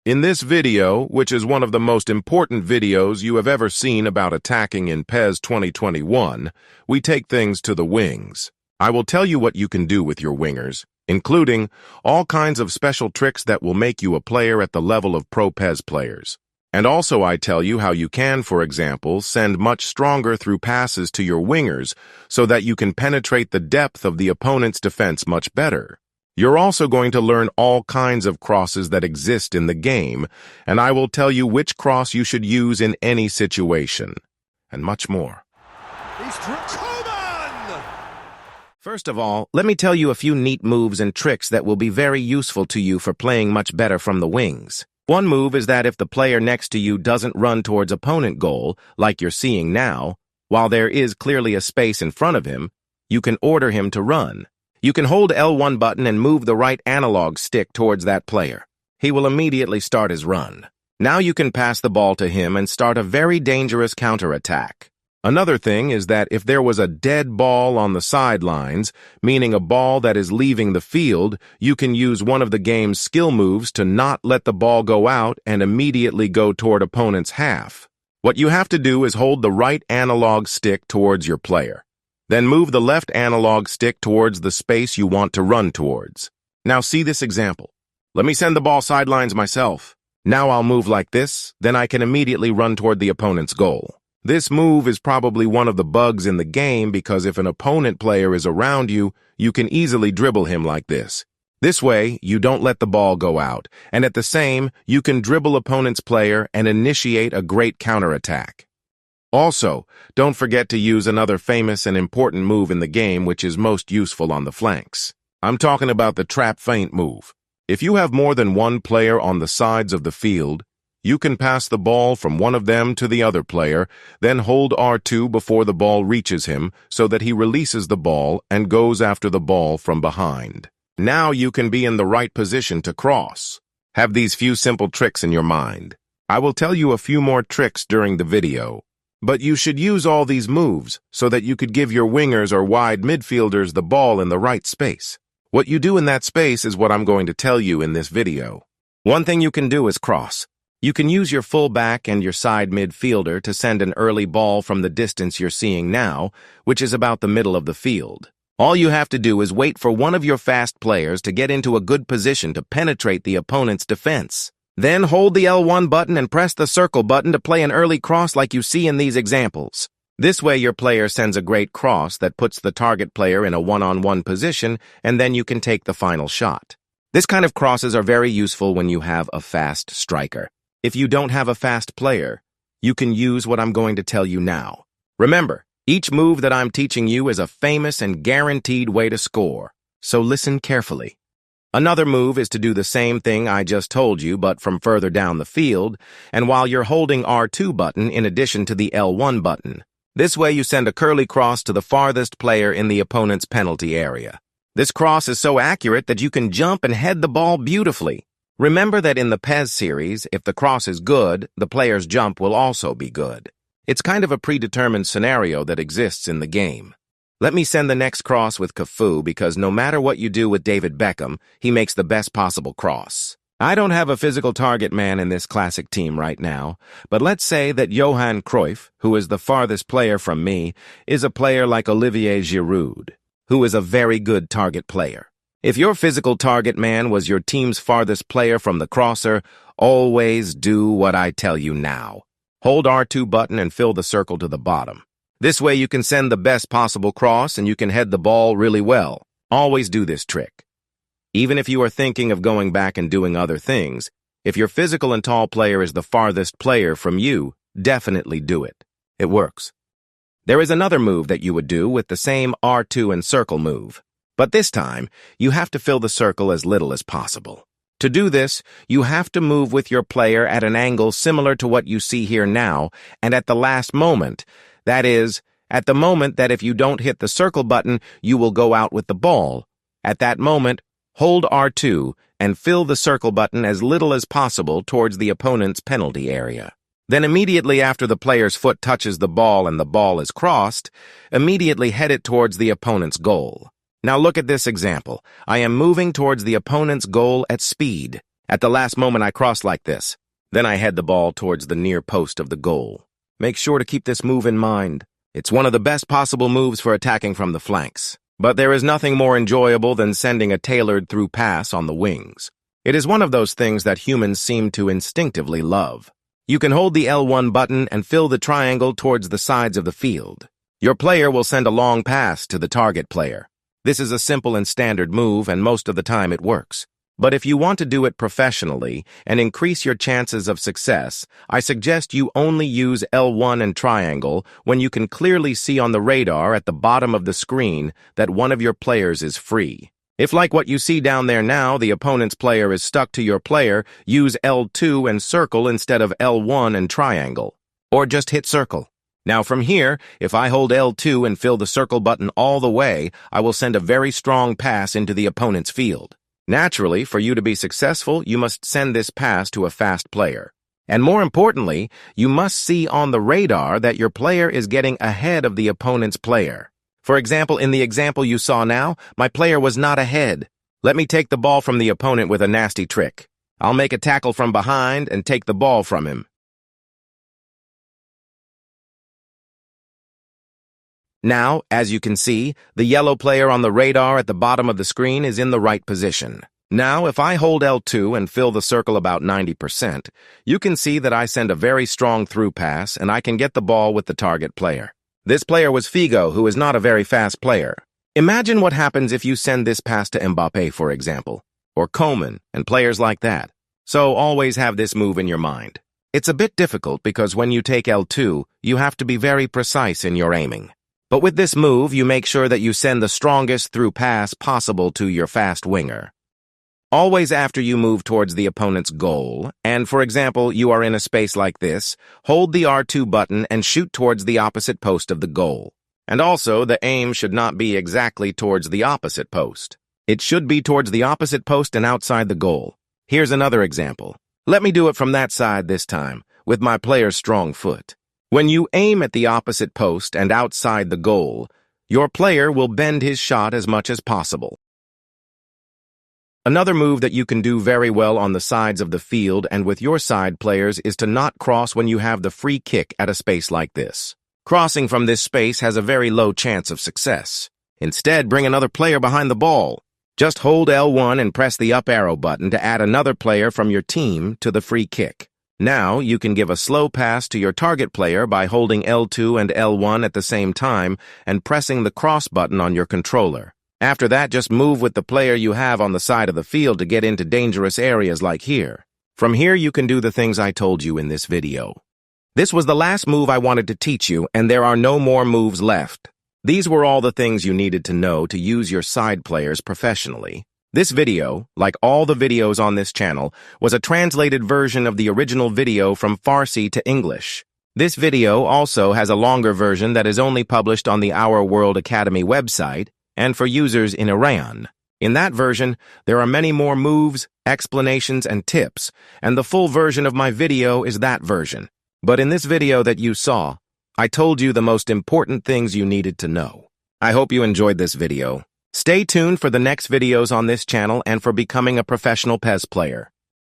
In this video, which is one of the most important videos you have ever seen about attacking in PES 2021, we take things to the wings. I will tell you what you can do with your wingers, including all kinds of special tricks that will make you a player at the level of pro PES players. And also I tell you how you can, for example, send much stronger through passes to your wingers so that you can penetrate the depth of the opponent's defense much better. You're also going to learn all kinds of crosses that exist in the game, and I will tell you which cross you should use in any situation, and much more. First of all, let me tell you a few neat moves and tricks that will be very useful to you for playing much better from the wings. One move is that if the player next to you doesn't run towards opponent goal, like you're seeing now, while there is clearly a space in front of him, you can order him to run. You can hold L1 button and move the right analog stick towards that player. He will immediately start his run. Now you can pass the ball to him and start a very dangerous counterattack. Another thing is that if there was a dead ball on the sidelines, meaning a ball that is leaving the field, you can use one of the game's skill moves to not let the ball go out and immediately go toward opponent's half. What you have to do is hold the right analog stick towards your player. Then move the left analog stick towards the space you want to run towards. Now see this example. Let me send the ball sidelines myself. Now I'll move like this, then I can immediately run toward the opponent's goal. This move is probably one of the bugs in the game because if an opponent player is around you, you can easily dribble him like this. This way, you don't let the ball go out, and at the same, you can dribble opponent's player and initiate a great counterattack. Also, don't forget to use another famous and important move in the game which is most useful on the flanks. I'm talking about the trap feint move. If you have more than one player on the sides of the field, you can pass the ball from one of them to the other player, then hold R2 before the ball reaches him so that he releases the ball and goes after the ball from behind. Now you can be in the right position to cross. Have these few simple tricks in your mind. I will tell you a few more tricks during the video. But you should use all these moves so that you could give your wingers or wide midfielders the ball in the right space. What you do in that space is what I'm going to tell you in this video. One thing you can do is cross. You can use your fullback and your side midfielder to send an early ball from the distance you're seeing now, which is about the middle of the field. All you have to do is wait for one of your fast players to get into a good position to penetrate the opponent's defense. Then hold the L1 button and press the circle button to play an early cross like you see in these examples. This way your player sends a great cross that puts the target player in a one-on-one position, and then you can take the final shot. This kind of crosses are very useful when you have a fast striker. If you don't have a fast player, you can use what I'm going to tell you now. Remember, each move that I'm teaching you is a famous and guaranteed way to score, so listen carefully. Another move is to do the same thing I just told you, but from further down the field, and while you're holding R2 button in addition to the L1 button. This way you send a curly cross to the farthest player in the opponent's penalty area. This cross is so accurate that you can jump and head the ball beautifully. Remember that in the PES series, if the cross is good, the player's jump will also be good. It's kind of a predetermined scenario that exists in the game. Let me send the next cross with Cafu because no matter what you do with David Beckham, he makes the best possible cross. I don't have a physical target man in this classic team right now, but let's say that Johan Cruyff, who is the farthest player from me, is a player like Olivier Giroud, who is a very good target player. If your physical target man was your team's farthest player from the crosser, always do what I tell you now. Hold R2 button and fill the circle to the bottom. This way you can send the best possible cross and you can head the ball really well. Always do this trick. Even if you are thinking of going back and doing other things, if your physical and tall player is the farthest player from you, definitely do it. It works. There is another move that you would do with the same R2 and circle move. But this time, you have to fill the circle as little as possible. To do this, you have to move with your player at an angle similar to what you see here now, and at the last moment. That is, at the moment that if you don't hit the circle button, you will go out with the ball. At that moment, hold R2 and fill the circle button as little as possible towards the opponent's penalty area. Then immediately after the player's foot touches the ball and the ball is crossed, immediately head it towards the opponent's goal. Now look at this example. I am moving towards the opponent's goal at speed. At the last moment I cross like this. Then I head the ball towards the near post of the goal. Make sure to keep this move in mind. It's one of the best possible moves for attacking from the flanks. But there is nothing more enjoyable than sending a tailored through pass on the wings. It is one of those things that humans seem to instinctively love. You can hold the L1 button and fill the triangle towards the sides of the field. Your player will send a long pass to the target player. This is a simple and standard move, and most of the time it works. But if you want to do it professionally and increase your chances of success, I suggest you only use L1 and triangle when you can clearly see on the radar at the bottom of the screen that one of your players is free. If, like what you see down there now, the opponent's player is stuck to your player, use L2 and circle instead of L1 and triangle. Or just hit circle. Now from here, if I hold L2 and fill the circle button all the way, I will send a very strong pass into the opponent's field. Naturally, for you to be successful, you must send this pass to a fast player. And more importantly, you must see on the radar that your player is getting ahead of the opponent's player. For example, in the example you saw now, my player was not ahead. Let me take the ball from the opponent with a nasty trick. I'll make a tackle from behind and take the ball from him. Now, as you can see, the yellow player on the radar at the bottom of the screen is in the right position. Now, if I hold L2 and fill the circle about 90%, you can see that I send a very strong through pass and I can get the ball with the target player. This player was Figo, who is not a very fast player. Imagine what happens if you send this pass to Mbappe, for example, or Coman, and players like that. So always have this move in your mind. It's a bit difficult because when you take L2, you have to be very precise in your aiming. But with this move, you make sure that you send the strongest through pass possible to your fast winger. Always after you move towards the opponent's goal, and for example, you are in a space like this, hold the R2 button and shoot towards the opposite post of the goal. And also, the aim should not be exactly towards the opposite post. It should be towards the opposite post and outside the goal. Here's another example. Let me do it from that side this time, with my player's strong foot. When you aim at the opposite post and outside the goal, your player will bend his shot as much as possible. Another move that you can do very well on the sides of the field and with your side players is to not cross when you have the free kick at a space like this. Crossing from this space has a very low chance of success. Instead, bring another player behind the ball. Just hold L1 and press the up arrow button to add another player from your team to the free kick. Now, you can give a slow pass to your target player by holding L2 and L1 at the same time and pressing the cross button on your controller. After that, just move with the player you have on the side of the field to get into dangerous areas like here. From here, you can do the things I told you in this video. This was the last move I wanted to teach you, and there are no more moves left. These were all the things you needed to know to use your side players professionally. This video, like all the videos on this channel, was a translated version of the original video from Farsi to English. This video also has a longer version that is only published on the Our World Academy website and for users in Iran. In that version, there are many more moves, explanations, and tips, and the full version of my video is that version. But in this video that you saw, I told you the most important things you needed to know. I hope you enjoyed this video. Stay tuned for the next videos on this channel and for becoming a professional PES player.